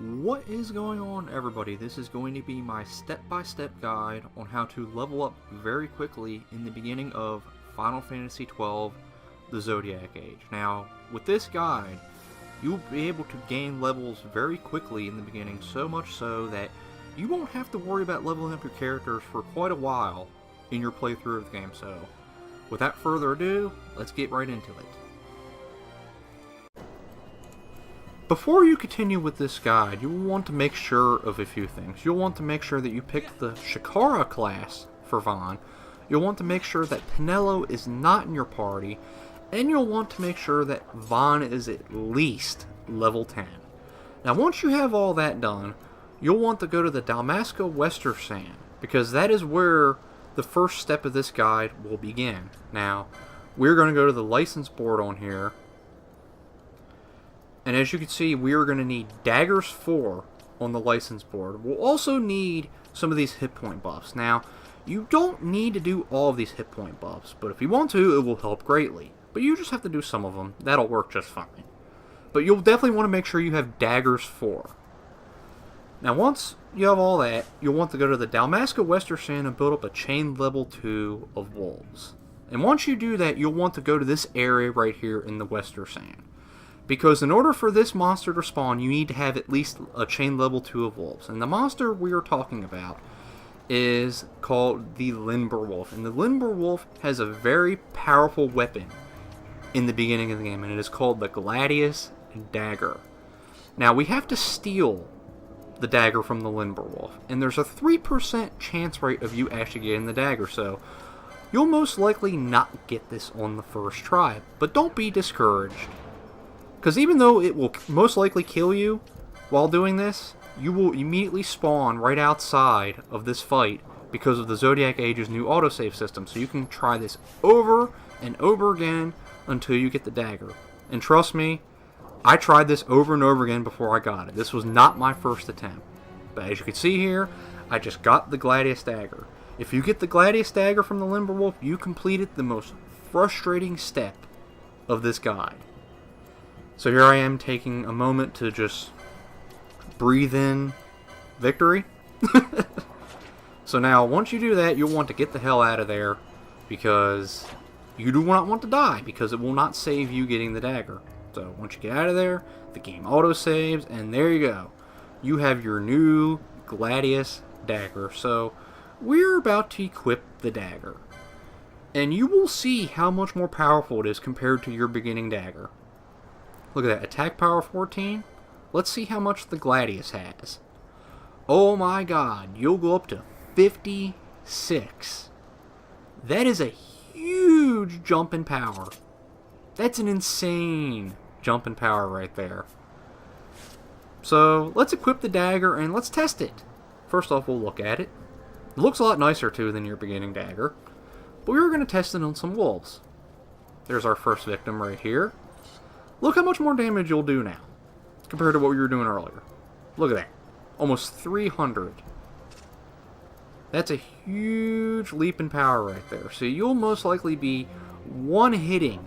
What is going on, everybody? This is going to be my step-by-step guide on how to level up very quickly in the beginning of Final Fantasy XII, the Zodiac Age. Now, with this guide, you'll be able to gain levels very quickly in the beginning, so much so that you won't have to worry about leveling up your characters for quite a while in your playthrough of the game. So, without further ado, let's get right into it. Before you continue with this guide, you will want to make sure of a few things. You'll want to make sure that you pick the Shikara class for Vaughn. You'll want to make sure that Penelo is not in your party. And you'll want to make sure that Vaughn is at least level 10. Now once you have all that done, you'll want to go to the Dalmasca Westersan, because that is where the first step of this guide will begin. Now, we're going to go to the license board on here. And as you can see, we are going to need Daggers 4 on the license board. We'll also need some of these hit point buffs. Now, you don't need to do all of these hit point buffs, but if you want to, it will help greatly. But you just have to do some of them. That'll work just fine. But you'll definitely want to make sure you have Daggers 4. Now, once you have all that, you'll want to go to the Dalmasca Westersan and build up a chain level 2 of wolves. And once you do that, you'll want to go to this area right here in the Westersan. Because in order for this monster to spawn, you need to have at least a chain level 2 of wolves. And the monster we are talking about is called the Limberwolf. And the Limberwolf has a very powerful weapon in the beginning of the game, and it is called the Gladius Dagger. Now, we have to steal the dagger from the Limberwolf, and there's a 3% chance rate of you actually getting the dagger, so you'll most likely not get this on the first try. But don't be discouraged. Because even though it will most likely kill you while doing this, you will immediately spawn right outside of this fight because of the Zodiac Age's new autosave system. So you can try this over and over again until you get the dagger. And trust me, I tried this over and over again before I got it. This was not my first attempt. But as you can see here, I just got the Gladius Dagger. If you get the Gladius Dagger from the Limberwolf, you completed the most frustrating step of this guide. So here I am taking a moment to just breathe in victory. So now, once you do that, you'll want to get the hell out of there, because you do not want to die, because it will not save you getting the dagger. So once you get out of there, the game auto-saves, and there you go. You have your new Gladius Dagger. So we're about to equip the dagger. And you will see how much more powerful it is compared to your beginning dagger. Look at that, attack power 14. Let's see how much the Gladius has. Oh my god, you'll go up to 56. That is a huge jump in power. That's an insane jump in power right there. So, let's equip the dagger and let's test it. First off, we'll look at it. It looks a lot nicer too than your beginning dagger. But we're going to test it on some wolves. There's our first victim right here. Look how much more damage you'll do now compared to what we were doing earlier. Look at that. Almost 300. That's a huge leap in power right there. So you'll most likely be one-hitting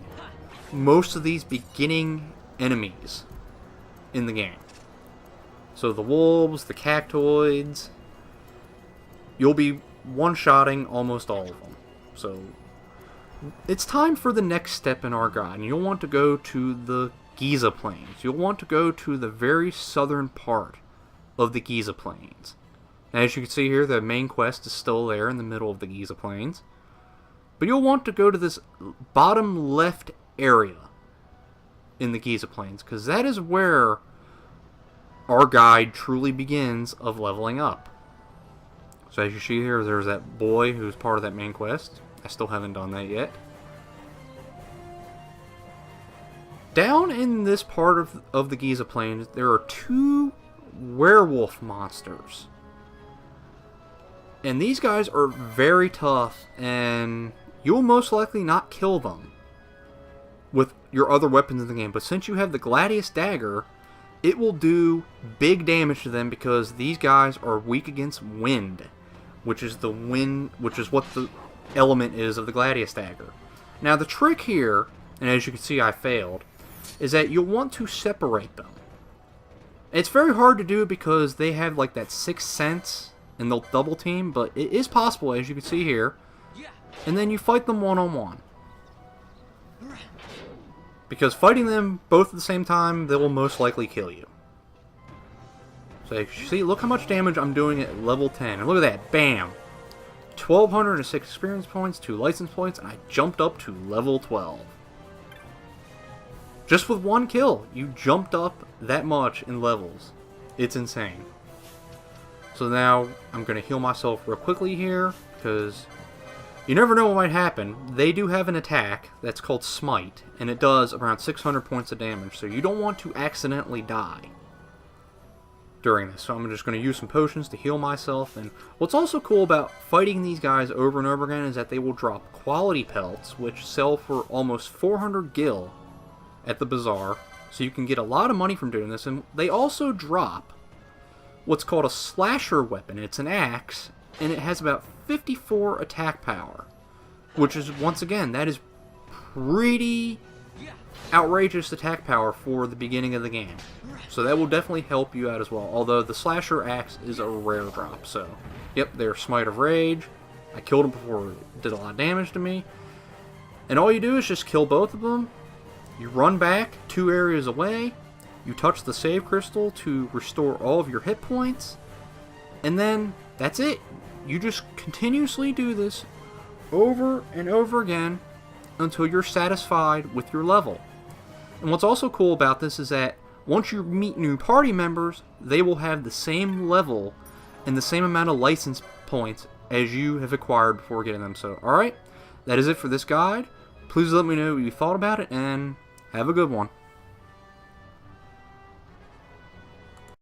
most of these beginning enemies in the game. So the wolves, the cactoids, you'll be one-shotting almost all of them. So it's time for the next step in our guide, and you'll want to go to the Giza Plains. You'll want to go to the very southern part of the Giza Plains. And as you can see here, the main quest is still there in the middle of the Giza Plains. But you'll want to go to this bottom left area in the Giza Plains, because that is where our guide truly begins of leveling up. So as you see here, there's that boy who's part of that main quest. I still haven't done that yet. Down in this part of the Giza Plains, there are 2 werewolf monsters. And these guys are very tough, and you'll most likely not kill them with your other weapons in the game. But since you have the Gladius Dagger, it will do big damage to them, because these guys are weak against wind, which is what the element is of the Gladius Dagger. Now the trick here, and as you can see I failed, is that you'll want to separate them. It's very hard to do because they have like that sixth sense and they'll double team, but it is possible, as you can see here. And then you fight them one-on-one. Because fighting them both at the same time, they will most likely kill you. So see, look how much damage I'm doing at level 10. And look at that, bam! 1,206 experience points, 2 license points, and I jumped up to level 12. Just with one kill, you jumped up that much in levels. It's insane. So now, I'm going to heal myself real quickly here, because you never know what might happen. They do have an attack that's called Smite, and it does around 600 points of damage, so you don't want to accidentally die during this. So I'm just going to use some potions to heal myself. And what's also cool about fighting these guys over and over again is that they will drop quality pelts, which sell for almost 400 gil at the bazaar, so you can get a lot of money from doing this. And they also drop what's called a slasher weapon. It's an axe, and it has about 54 attack power, which is, once again, that is pretty outrageous attack power for the beginning of the game. So that will definitely help you out as well, although the slasher axe is a rare drop. So yep, they're Smite of Rage. I killed him before it did a lot of damage to me. And all you do is just kill both of them. You run back 2 areas away. You touch the save crystal to restore all of your hit points. And then that's it. You just continuously do this over and over again until you're satisfied with your level. And what's also cool about this is that once you meet new party members, they will have the same level and the same amount of license points as you have acquired before getting them. So, alright, that is it for this guide. Please let me know what you thought about it, and have a good one.